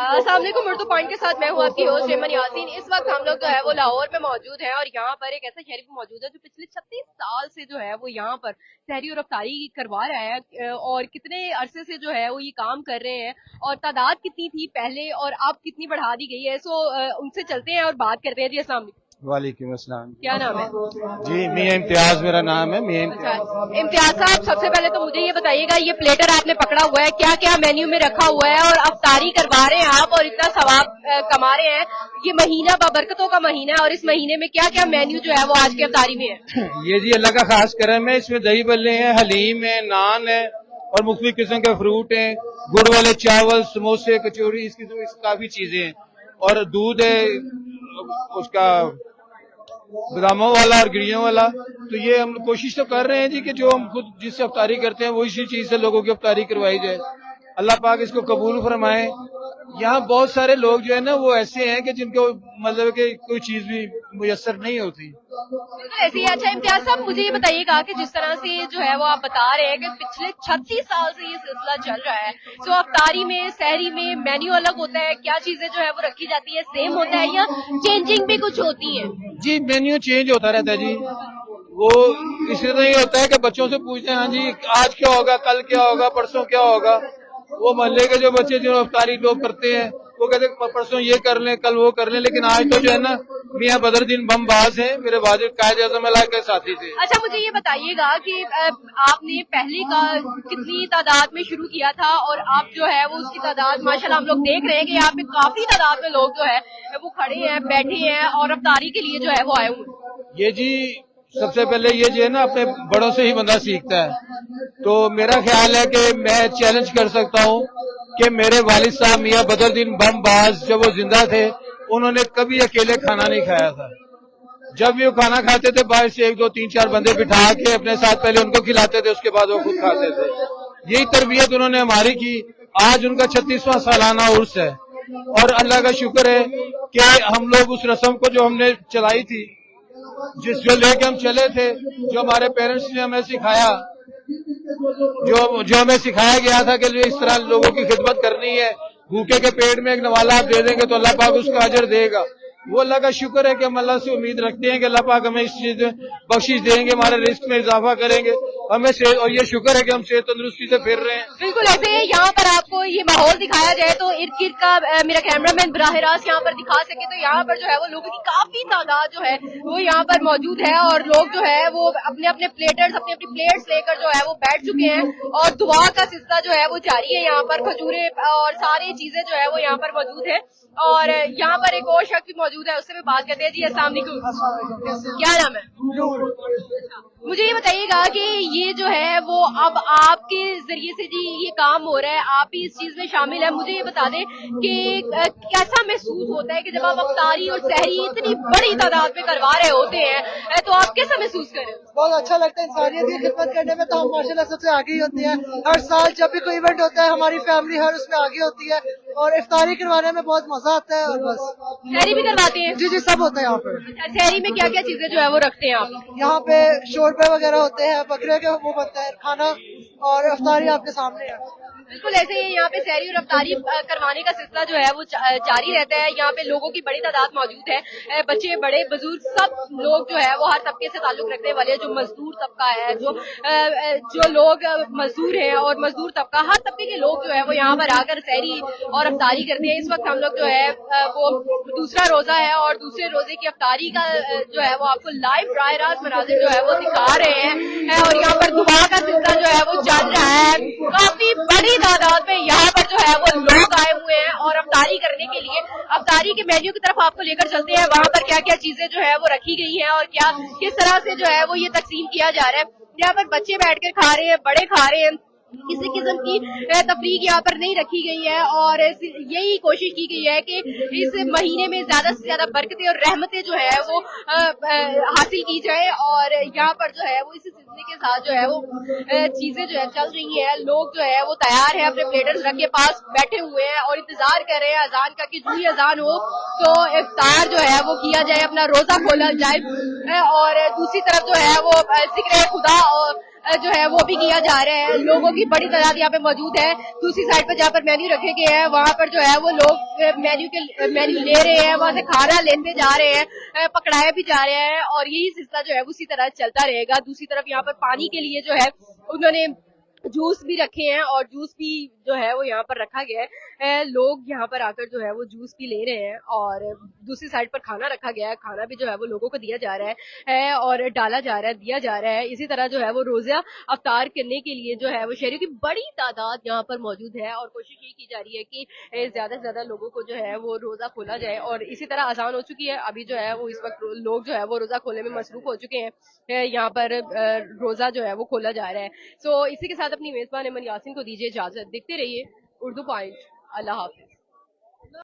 अस्सलाम वालेकुम। उर्दू पॉइंट के साथ मैं हूँ आपकी होस्ट एमन यासीन। इस वक्त हम लोग जो है वो लाहौर में मौजूद हैं और यहाँ पर एक ऐसा शहरी मौजूद है जो पिछले 36 साल से जो है वो यहाँ पर सहरी और अफ्तारी करवा रहा है और कितने अरसे से जो है वो ये काम कर रहे हैं और तादाद कितनी थी पहले और अब कितनी बढ़ा दी गई है। सो उनसे चलते हैं और बात करते हैं। जी अस्सलाम वालेकुम। वालेकुम अस्सलाम। क्या नाम है? जी मियां इम्तियाज मेरा नाम है। मियां इम्तियाज साहब, सबसे पहले तो मुझे ये बताइएगा, ये प्लेटर आपने पकड़ा हुआ है, क्या क्या मेन्यू में रखा हुआ है और अफ्तारी करवा रहे हैं आप और इतना सवाब कमा रहे हैं। ये महीना बाबरकतों का महीना है और इस महीने में क्या क्या मेन्यू जो है वो आज की अफ्तारी में है? ये जी अल्लाह का खास करम है। इसमें दही बल्ले हैं, हलीम है, नान है और मुख्तलिफ किस्म के फ्रूट हैं, गुड़ वाले चावल, समोसे, कचौरी, इस किस्म की काफी चीजें हैं और दूध है उसका बादामों वाला और गिरियों वाला। तो ये हम कोशिश तो कर रहे हैं जी कि जो हम खुद जिससे अफ्तारी करते हैं वो इसी चीज से लोगों की अफ्तारी करवाई जाए। अल्लाह पाक इसको कबूल फरमाए। यहाँ बहुत सारे लोग जो है ना वो ऐसे हैं कि जिनको मतलब कि कोई चीज भी मुयस्सर नहीं होती। ऐसे ही। अच्छा इम्तियाज साहब, मुझे ये बताइएगा कि जिस तरह से जो है वो आप बता रहे हैं कि पिछले 36 साल से ये सिलसिला चल रहा है, तो अफ्तारी में सहरी में मेन्यू अलग होता है, क्या चीजें जो है वो रखी जाती है, सेम होता है या चेंजिंग भी कुछ होती है? जी मेन्यू चेंज होता रहता है जी। वो इसलिए तो ये होता है कि बच्चों से पूछते हैं हाँ जी आज क्या होगा, कल क्या होगा, परसों क्या होगा। वो मोहल्ले के जो बच्चे जो अफ्तारी लोग करते हैं वो कहते हैं परसों ये कर लें, कल वो कर लें, लेकिन आज तो जो है ना मियां बदरुद्दीन बमबाज हैं, मेरे वाजिद कायद आज़म के साथी थे। अच्छा मुझे ये बताइएगा कि आपने पहले का कितनी तादाद में शुरू किया था और आप जो है वो उसकी तादाद माशाल्लाह हम लोग देख रहे हैं कि यहाँ पे काफी तादाद में लोग जो है वो खड़े हैं, बैठे हैं और अफ्तारी के लिए जो है वो आए हुए। ये जी सबसे पहले ये जो है ना अपने बड़ों से ही बंदा सीखता है। तो मेरा ख्याल है कि मैं चैलेंज कर सकता हूँ कि मेरे वालिद साहब मियां बदरुद्दीन बमबाज जब वो जिंदा थे उन्होंने कभी अकेले खाना नहीं खाया था। जब भी वो खाना खाते थे बाहर से 1 2 3 4 बंदे बिठा के अपने साथ पहले उनको खिलाते थे, उसके बाद वो खुद खाते थे। यही तरबियत उन्होंने हमारी की। आज उनका 36वां सालाना उर्स है और अल्लाह का शुक्र है कि हम लोग उस रस्म को जो हमने चलाई थी, जो लेके हम चले थे, जो हमारे पेरेंट्स ने हमें सिखाया, जो हमें सिखाया गया था कि इस तरह लोगों की खिदमत करनी है, भूखे के पेट में एक नवाला आप दे देंगे तो अल्लाह पाक उसका अजर देगा। वो अल्लाह का शुक्र है कि हम अल्लाह से उम्मीद रखते हैं कि अल्लाह पाक हमें इस चीज बख्शिश देंगे, हमारे रिस्क में इजाफा करेंगे हमें और ये शुक्र है कि हम सेहत तंदुरुस्ती से फिर रहे हैं। बिल्कुल ऐसे ही। यहाँ पर आपको ये माहौल दिखाया जाए तो इर्द गिर्द का मेरा कैमरामैन बराह रास्त यहाँ पर दिखा सके तो यहाँ पर जो है वो लोगों की काफी तादाद जो है वो यहाँ पर मौजूद है और लोग जो है वो अपने अपने प्लेटर्स, अपनी अपनी प्लेट्स लेकर जो है वो बैठ चुके हैं और दुआ का सिलसिला जो है वो जारी है। यहाँ पर खजूरें और सारी चीजें जो है वो यहाँ पर मौजूद है और यहाँ पर एक और शख्स भी मौजूद है, उससे भी बात करते हैं। जी अस्सलाम वालेकुम, क्या नाम है? मुझे ये बताइएगा कि ये जो है वो अब आपके जरिए से जी ये काम हो रहा है, आप ही इस चीज में शामिल है। मुझे ये बता दें कि कैसा महसूस होता है कि जब आप अफ्तारी और सहरी इतनी बड़ी तादाद में करवा रहे होते हैं तो आप कैसा महसूस कर रहे हो? बहुत अच्छा लगता है इंसानियत की खिदमत करने में, तो हम माशाल्लाह सबसे आगे ही होते हैं। हर साल जब भी कोई इवेंट होता है हमारी फैमिली हर उसमें आगे होती है और इफ्तारी करवाने में बहुत मजा आता है। और बस सहरी भी करवाते हैं? जी सब होता है यहाँ पे। सहरी में क्या क्या चीजें जो है वो रखते हैं आप? यहाँ पे शोरबे वगैरह होते हैं, बकरे के वो बनता है खाना और इफ्तारी आपके सामने है। बिल्कुल ऐसे ही यहाँ पे सहरी और अफ्तारी करवाने का सिलसिला जो है वो जारी रहता है। यहाँ पे लोगों की बड़ी तादाद मौजूद है, बच्चे बड़े बुजुर्ग सब लोग जो है वो हर तबके से ताल्लुक रखने वाले हैं। जो मजदूर तबका है, जो लोग मजदूर हैं और मजदूर तबका, हर तबके के लोग जो है वो यहाँ पर आकर सहरी और अफ्तारी करते हैं। इस वक्त हम लोग जो है वो दूसरा रोजा है और दूसरे रोजे की अफ्तारी का जो है वो आपको लाइव राह रास्त मनाजिर जो है वो दिखा रहे हैं और यहाँ पर दुआ का सिलसिला जो है वो चल रहा है। काफी बड़ी तादाद में यहाँ पर जो है वो लोग आए हुए हैं और अफ्तारी करने के लिए। अफ्तारी के मेन्यू की तरफ आपको लेकर चलते हैं, वहाँ पर क्या क्या चीजें जो है वो रखी गई हैं और क्या किस तरह से जो है वो ये तकसीम किया जा रहा है। यहाँ पर बच्चे बैठकर खा रहे हैं, बड़े खा रहे हैं, किसी किस्म की तफरीक यहाँ पर नहीं रखी गई है और यही कोशिश की गई है कि इस महीने में ज्यादा से ज्यादा बरकतें और रहमतें जो है वो हासिल की जाए और यहाँ पर जो है वो इस सिलसिले के साथ जो है वो चीजें जो है चल रही है। लोग जो है वो तैयार है, अपने प्लेटर्स रख के पास बैठे हुए हैं और इंतजार कर रहे हैं अजान का कि जो ही अजान हो तो इफ्तार जो है वो किया जाए, अपना रोजा खोला जाए और दूसरी तरफ जो है वो जिक्र खुदा और जो है वो भी किया जा रहा है। लोगों की बड़ी तादाद यहाँ पे मौजूद है। दूसरी साइड पर जहाँ पर मेन्यू रखे गए हैं वहाँ पर जो है वो लोग मेन्यू ले रहे हैं, वहाँ से खाना लेते जा रहे हैं, पकड़ाए भी जा रहे हैं और यही सिलसिला जो है उसी तरह चलता रहेगा। दूसरी तरफ यहाँ पर पानी के लिए जो है उन्होंने जूस भी रखे हैं और जूस भी जो है वो यहाँ पर रखा गया है। लोग यहाँ पर आकर जो है वो जूस भी ले रहे हैं और दूसरी साइड पर खाना रखा गया है। खाना भी जो है वो लोगों को दिया जा रहा है और डाला जा रहा है, दिया जा रहा है। इसी तरह जो है वो रोजा अफ्तार करने के लिए जो है वो शहरियों की बड़ी तादाद यहाँ पर मौजूद है और कोशिश ये की जा रही है कि ज्यादा से ज्यादा लोगों को जो है वो रोजा खोला जाए। और इसी तरह आसान हो चुकी है अभी जो है वो इस वक्त लोग जो है वो रोजा खोलने में मसरूफ हो चुके हैं। यहाँ पर रोजा जो है वो खोला जा रहा है। सो इसी के साथ अपनी मेजबान अमन यासिन को दीजिए इजाजत। देखते रहिए उर्दू पॉइंट। अल्लाह हाफिज।